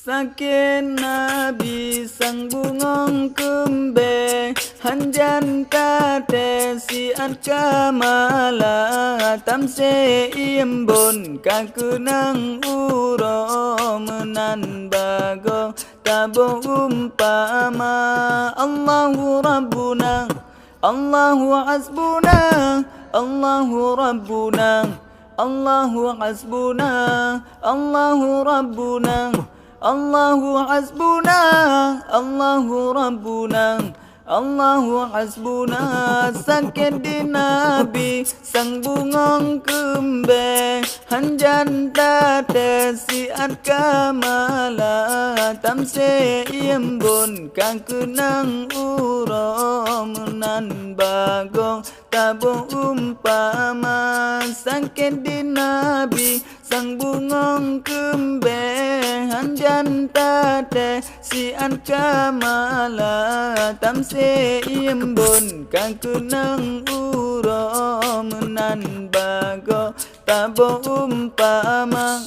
Sakin Nabi sang bungong kembe Hanjan tate si kamala Tamse iembon kakunang uro Menan bago tabo umpama Allahu Rabbuna Allahu hasbuna Allahu Rabbuna Allahu hasbuna Allahu Rabbuna Allahu hasbuna Allahu Rabbuna Allahu hasbuna. Sakit di Nabi sang bungong kembe Hanjan tate siat kamala Tamse iembon kakunang uro Menan bagong tabo umpama. Sakit di Nabi sang bungong kembe Hanjan tate siat kamala Tamse iembon kakunang uro Menan bago tabo umpama.